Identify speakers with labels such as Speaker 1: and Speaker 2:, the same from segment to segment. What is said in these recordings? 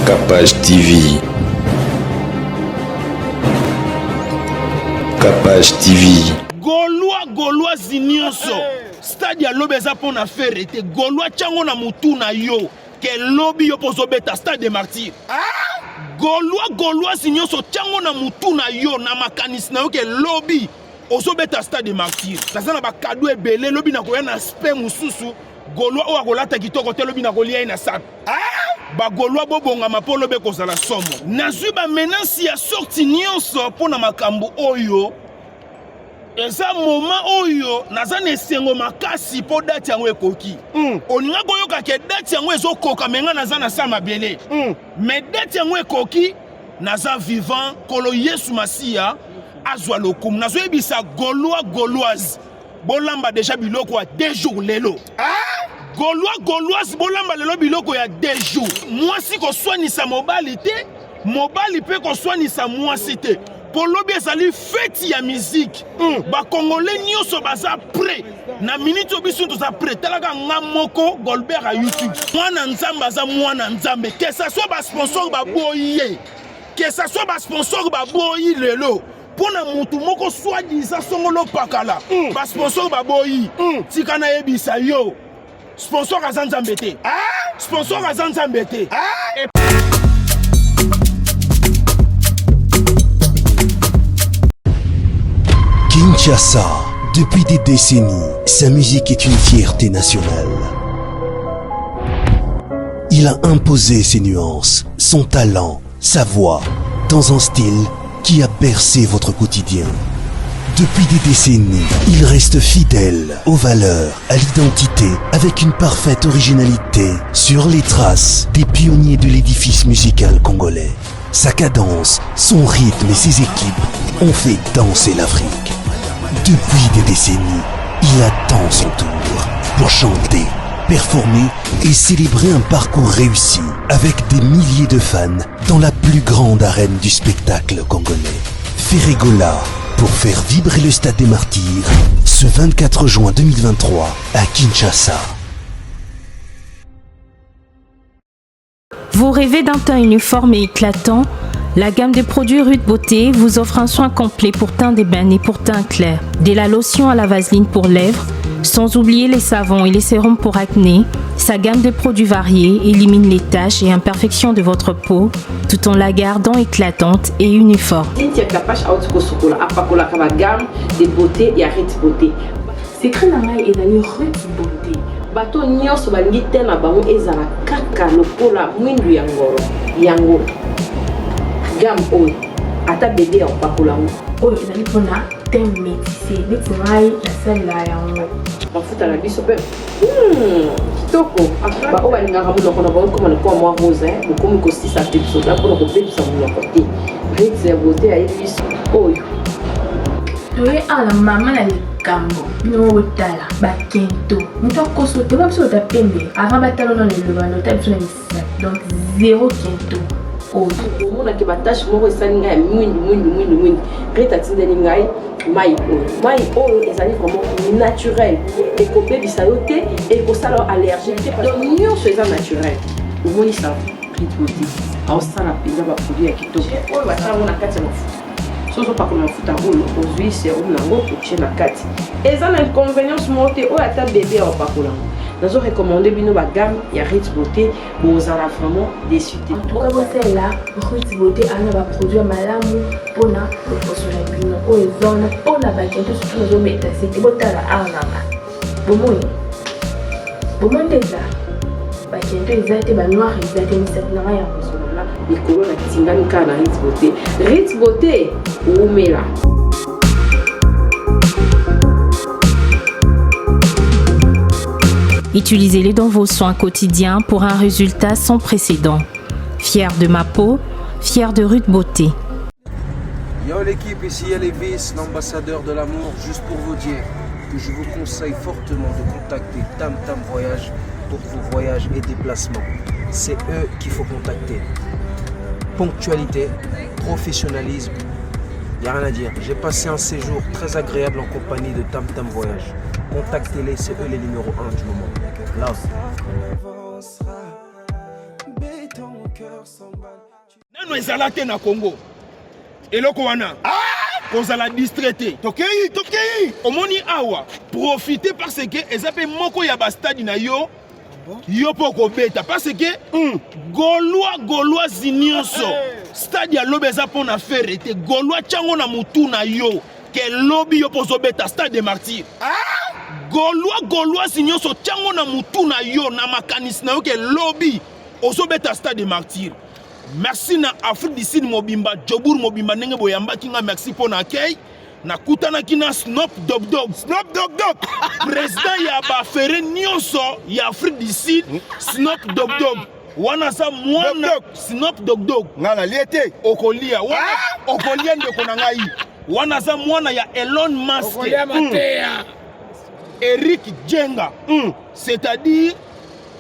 Speaker 1: Capage TV. Capage TV.
Speaker 2: Gaulois nyonso stade ya lobi eza mpona faire ete Gaulois tiango na mutu na yo ke lobi yo pozobeta stade de martyr. Gaulois nyonso tiango na mutu na yo na makanisi na yo ke lobi ozobeta stade de martyr. Naza na bakado ebele lobi na koya na spe mususu Gaulois oyo akolata kitoko te lobi na kolia na sac. Ba Gaulois bobongama mpo lobi kozala somo. Nazwi ba menace ya sorti nyonso mpona makambo oyo. Eza moment oyo naza na esengo makasi po date yango ekoki. Oninga koyoka ke date yango ezokoka menga naza na sa mabele. Mais date yango ekoki naza vivant kolo Yesu Masiya azwa lokumu. Nazo yebisa Gauloise bolamba déjà biloko ya 2 jours lelo. Gauloise bolamba lelo biloko ya 2 jours. Mwasi ko soinisa mobali te, mobali pe ko soinisa mwasi te. Pour lobi ezali fête ya musique. Ba Congolais nyonso baza prêt. Na minute obiso toza prêt. Talaka nga moko Golbert à YouTube. Mwana nzambe aza mwana nzambe. Que ça soit ba sponsor ba boye. Que ça soit ba sponsor ba boye lelo. Pona mutu moko soi-disant songolo pakala. Ba sponsor ba boye. Tika na yebisa yo. Sponsor aza nzambe te. Sponsor aza nzambe te.
Speaker 3: Kinshasa, depuis des décennies, sa musique est une fierté nationale. Il a imposé ses nuances, son talent, sa voix, dans un style qui a bercé votre quotidien. Depuis des décennies, il reste fidèle aux valeurs, à l'identité, avec une parfaite originalité sur les traces des pionniers de l'édifice musical congolais. Sa cadence, son rythme et ses équipes ont fait danser l'Afrique. Depuis des décennies, il attend son tour pour chanter, performer et célébrer un parcours réussi avec des milliers de fans dans la plus grande arène du spectacle congolais. Ferregola pour faire vibrer le Stade des Martyrs ce 24 juin 2023 à Kinshasa.
Speaker 4: Vous rêvez d'un teint uniforme et éclatant? La gamme de produits Rude Beauté vous offre un soin complet pour teint d'ébène et pour teint clair. De la lotion à la vaseline pour lèvres, sans oublier les savons et les sérums pour acné. Sa gamme de produits variés élimine les taches et imperfections de votre peau tout en la gardant éclatante et uniforme.
Speaker 5: Secret nangai ezali Rude Beauté. Bato nyonso balingi te na bango ezala kaka lokola mwindu ya ngoro. Yango gamme oyo ata bébé opakola oyo ezali mpona te métissé neti ngai nasalela yango mafuta na biso mpe kitoko baoyo balingaka monoko na bango koma lokola mwa rose bokomi kosisa te biso ta mpona kobebisa monoko te Rude Beauté ayebi biso oyo toye awa na mama na likambo bino botala bakento moto akoso te ba biso ota pembe avant batalo na lelobano ota biso na misisa donc 0 kento oyo omona ke batache moko esali ngai ya mwindu Rude atindeli ngai mai oyo ezali vraiment naturel ekobebisa yo te ekosala allergie te donc nyonso eza naturel omonisa Rude Beauté aosala mpenza baproduit ya kitoko oyo basalango na kati ya mafuta soso pakola mafuta oyo ozwi serum nango otie na kati eza na inconvénience moko te oyo ata bébé aopakola nazo recommander bino ba gamme ya Rude Beauté bozala vraiment déçu te oka botela Rude Beauté ana ba produit malamu pona kosola bino oyo zona pona ba kento surtout nazo meta c'est botala aranga bomoi déjà ba kento ezate ba noir ezate misat na ya kosola likolo na tingani ka na Rude Beauté. Rude Beauté oumela.
Speaker 4: Utilisez-les dans vos soins quotidiens pour un résultat sans précédent. Fier de ma peau, fier de Rude Beauté.
Speaker 6: Yo l'équipe, ici Elvis, l'ambassadeur de l'amour, juste pour vous dire que je vous conseille fortement de contacter Tam Tam Voyage pour vos voyages et déplacements. C'est eux qu'il faut contacter. Ponctualité, professionnalisme, il n'y a rien à dire. J'ai passé un séjour très agréable en compagnie de Tam Tam Voyage. Contactez-les, c'est eux les numéros 1 du moment. Love.
Speaker 2: nano ezala te na Congo eloko wana kozala distraité
Speaker 7: tokei
Speaker 2: omoni awa profiter parce que ezape moko ya ba stade na yo yo poko beta parce que Gaulois nyonso stade ya lobi eza pona faire ete Gaulois tiango na mutu na yo ke lobi yo pozo beta stade des martyrs Gaulois nyonso tiango na mutu na yo na makanisi na yo ke lobi ozo beta stade des martyrs. Merci na Afrique du Sud mobimba Jobour mobimba ndenge boyamba kinga merci pour na kei na kutana kina Snoop Dogg président ya ba fere nyonso ya Afrique du Sud Snoop Dogg wana sa mwana Snoop Dogg
Speaker 7: ngala liete
Speaker 2: okolia wana okolia ndeko na ngai wana sa mwana ya Elon Musk Eric Jenga c'est-à-dire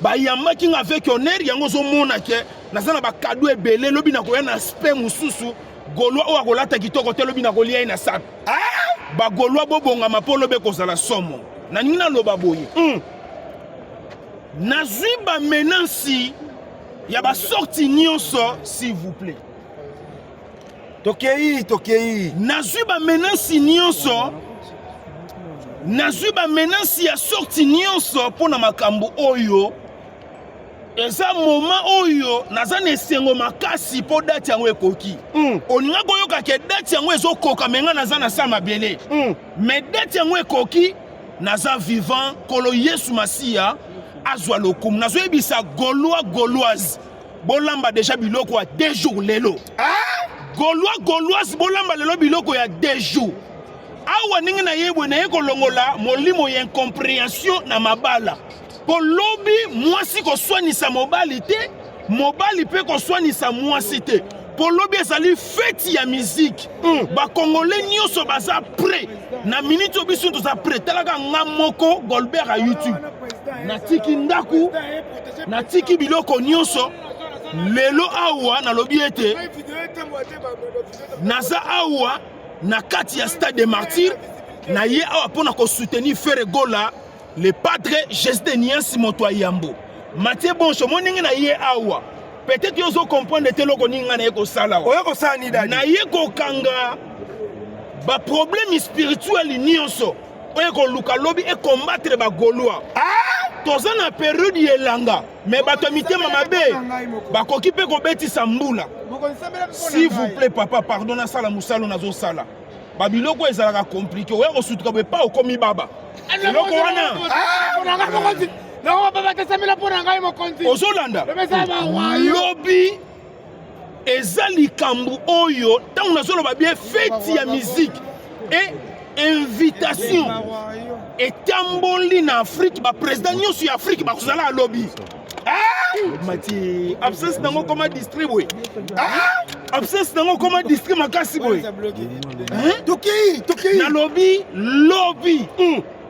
Speaker 2: bayamba kinga avec honneur yango zo mona ke nazana ba cadeau ebele lobi na koya na spé mususu Gaulois o akolata kitoko te lobi na kolia ina sap ba Gaulois bobonga mapolo be kozala somo na nina loba boye nazwi ba menansi ya ba sorti nyonso s'il vous plaît
Speaker 7: tokei
Speaker 2: nazwi ba menansi nyonso nazwi ba menansi ya sorti nyonso pona makambo oyo eza moment oyo naza na esengo makasi po date yango ekoki oninga koyoka ke date yango ezokoka menga naza na sa mabele mais date yango ekoki naza vivant kolo Yesu Masiya azwa lokumu nazoyebisa Gauloise bolamba déjà biloko ya 2 jours lelo Gauloise bolamba lelo biloko ya 2 jours awa ningi na yebwe na yekolongola molimo ya incompréhension na mabala po lobi mwasi koswanisa mobali te mobali pe koswanisa mwasi te po lobi ezali feti ya musique bakongole nyonso baza prêt na minute obiso toza prêt talaka nga moko Goldberg à YouTube natiki ndaku natiki biloko nyonso lelo awa nalobi ete naza awa na kati ya stade des martyrs na ye awa pona ko soutenir Frère Gola le padre Jésus Niansi Moto Yambo Mathieu Boncho moningi na ye awa peut-être yozo comprendre te loko ninga na yeko sala
Speaker 7: oyo kosala ni dadi
Speaker 2: na yeko kanga ba problème spirituel nyonso oyo ko luka lobi e combattre ba Gaulois toza na période yelanga mais bato mitema mabe bakoki pe ko betisa mbula s'il vous plaît papa pardonne sala musalo nazo sala babiloko ezalaka compliqué oyo ko sutuka be pa okomi baba eloko wana ozolanda lobi eza likambo oyo ntango nazoloba bien feti ya musique et invitation etamboli na Afrique baprésident nyonso ya Afrique bakozala alobi mati absence nango koma distribuer absence nango koma distribuer makasi boye
Speaker 7: tokei
Speaker 2: nalobi lobi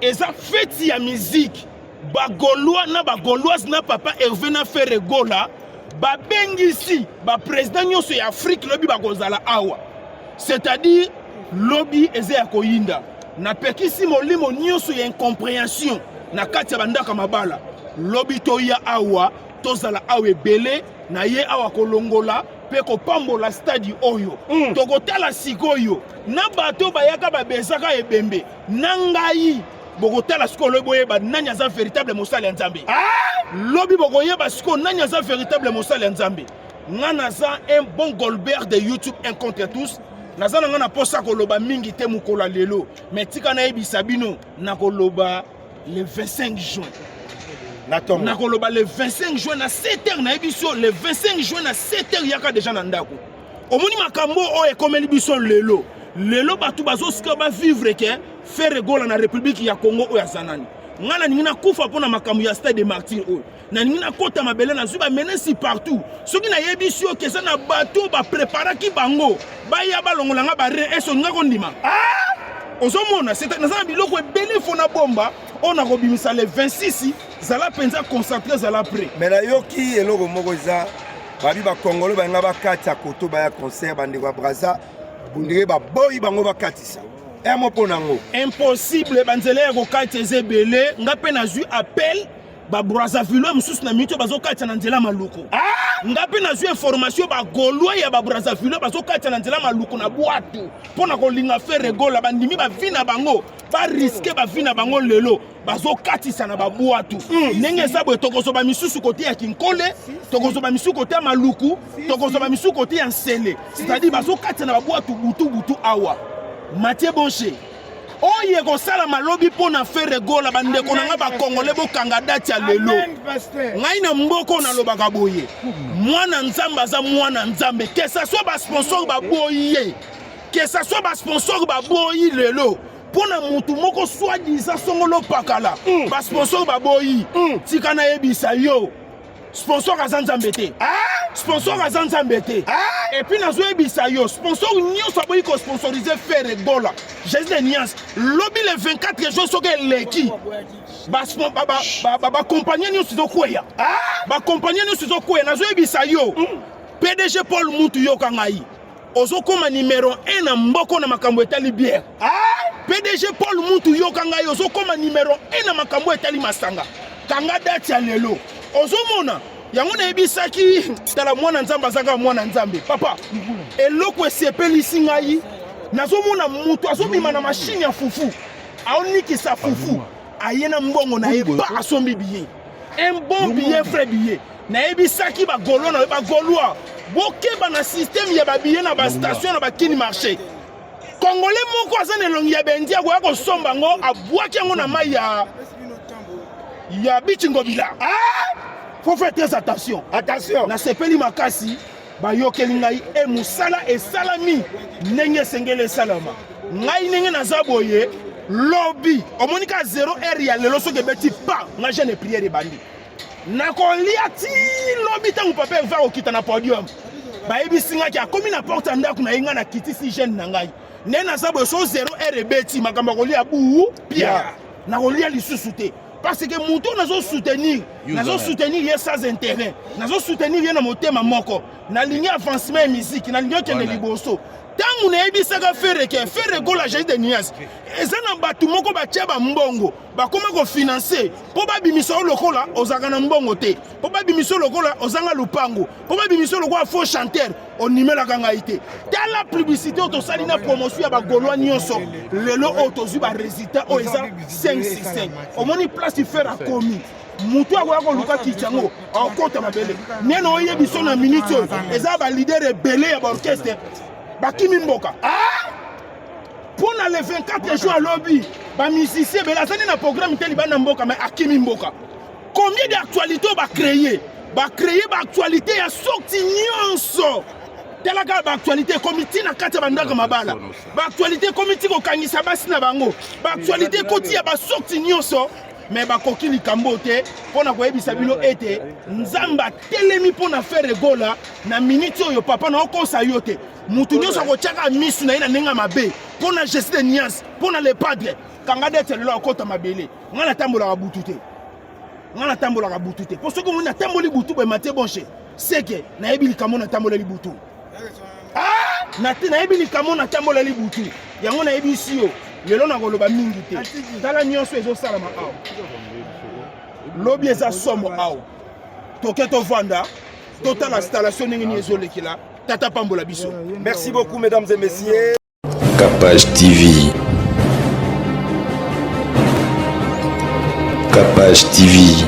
Speaker 2: eza feti ya musique ba Gaulois na ba Gauloise na papa Hervé na Frère Gola babengisi ba président nyonso ya Afrique lobi bakozala awa c'est-à-dire lobi eza ya koyinda na pekisi molimo nyonso ya incompréhension na kati ya bandaka mabala lobi toya awa tozala awa ebele na ye awa kolongola pe kopambola stade oyo tokotala sikoyo na bato bayaka babezaka ebembe na ngai bokotala sikoyo boyeba nani aza véritable mosali ya Nzambe lobi bokoyeba sikoyo nani aza véritable mosali ya Nzambe nga naza un bon Goldberg de YouTube un contre tous naza na nga na posa koloba mingi te mukola lelo mais tika na yebisa bino na koloba le 25 juin na koloba le 25 juin na 7h na yebiso le 25 juin na 7h yaka déjà na ndako omoni makambo o ekomeli biso lelo bato bazosika ba vivre ke Frère Gola na République ya Congo o ya zanani nga na ningi na kufa pona makambo ya stade des martyrs o na ningi na kota mabele na zuba menesi partout soki na yebiso keza na bato ba préparaki bango baya balongola nga ba re eso nga kondima ozomona c'est na biloko ebele fona bomba on a kobimisa le 26 zala penza concentré zala prêt
Speaker 7: mais na yoki eloko moko eza babi ba Congolais ba nga bakati ya koto ba ya concert bande kwa Braza bundire ba boyi bango bakatisa emo ponango
Speaker 2: impossible banzele ya kokati ezebele nga pe na zu appel ba Brazzaville mususu na mito bazokati na nzela maluko ngapi nazwi information bagolwa ya babrazzaville bazokatisa na nzela maluku na bwatu mpona kolinga faire gola bandimi bavi na bango bariske bavi na bango lelo bazokatisa na babwatu ndenge eza boye tokozoba misusu kote ya kinkole tokozoba misusu kote ya maluku tokozoba misusu kote ya nsele c'est-à-dire bazokatisa na babwatu butu awa Mathieu Bonche oye kosala malobi mpona faire gola bandeko na nga bakongole bokanga dati ya lelo ngai na mboko nalobaka boye mwana nzambe aza mwana nzambe ke ça soit basponsor baboyi ye ke ça soit basponsor baboyi lelo mpona mutu moko soi-disant songolo pakala basponsor baboyi tika nayebisa yo sponsor aza nzambe te sponsor aza nzambe te epuis nazoyebisa yo sponsor nyonso aboyi kosponsorize faire gola jésus de niance lobi le 24 jours soki eleki bakompagnie nyonso ezokweya bakompagnie nyonso ezokweya nazoyebisa yo pdg paul mutu yoka ngai ozokoma numero 1 na mboko na makambo etali bière pdg paul mutu yoka ngai ozokoma numero 1 na makambo etali masanga kanga dati ya lelo ozomona yango nayebisaki tala mwana nzambe azaka mwana nzambe papa eloko esepelisi ngai nazomona mutu azobima na mashine ya fufu aonikisa fufu aye na mbongo na ye ba asombi billet un bon billet frais billet nayebisaki bagolo na bagolwa bokeba na système ya babillet na bastation na bakini marché congolais moko aza na elongi ya bendi akoya kosomba ngo abwaki yango na mai ya bichingobila faut faire très attention na sepeli makasi bayokeli ngai musala esalami ndenge esengeli esalama ngai ndenge naza boye lobi omonika 0 heure ya lelo soki ebeti pa nga jeune priere ebandi nakolia ti lobi ntango papa eva kokita na podium bayebisingaki akomi na porte ya ndako na ye ngai na kitisi jeune na ngai ndenge naza boye so 0 heure ebeti makambo akolia buu pia nakolia lisusu te parce que mutu nazo soutenir ye sans intérêt nazo soutenir ye na motema moko na ligne avancement ya musique na ligne okende liboso ntango nayebisaka faire gola jésus de nias eza na bato moko batia bambongo bakoma kofinanse mpo babimisa o lokola ozalaka na mbongo te mpo babimisa o lokola ozanga lupango mpo babimisa o lokola faux chanteur onimelaka ngai te tala publicité oyo tosali na promotion ya bagolwa nyonso lelo oyo tozwi baresultat oyo eza 565 omoni place ifere akomi mutu akoya koluka kiti yango akota mabele nene oyebiso na minute oyo eza balider ebele ya baorchestre bakimi mboka mpona le 24 jours alobi bamusicien ebele azali na programme te libanda mboka mais akimi mboka combien d'actualité oyo bacreye baactualité ya sorti nyonso telaka baactualité ekomi ntina kati ya bandako mabala baactualité ekomi ti kokangisa basi na bango baactualité ekoti ya basorti nyonso mais bakoki likambo te mpona koyebisa bino ete nzambe atelemi mpona faire gola na miniti oyo papa na okosa yo te mutu nyonso akotiaka misu na ye na ndenge mabe mpona jésus de niance mpona le padre kanga dete lelo akota mabele ngai natambolaka butu te mpo soki omoni natamboli butu boye Mathieu Bonche seke nayebi likambo natamboleli butu nayebi likambo natamboleli butu yango nayebisi yo lelo nakoloba mingi te tala nyonso ezosalama awa lobi eza somo awa toke tovanda totala installation ndenge nini ezolekela tata pambola biso.
Speaker 7: Merci beaucoup mesdames et messieurs.
Speaker 1: Capage TV. Capage TV.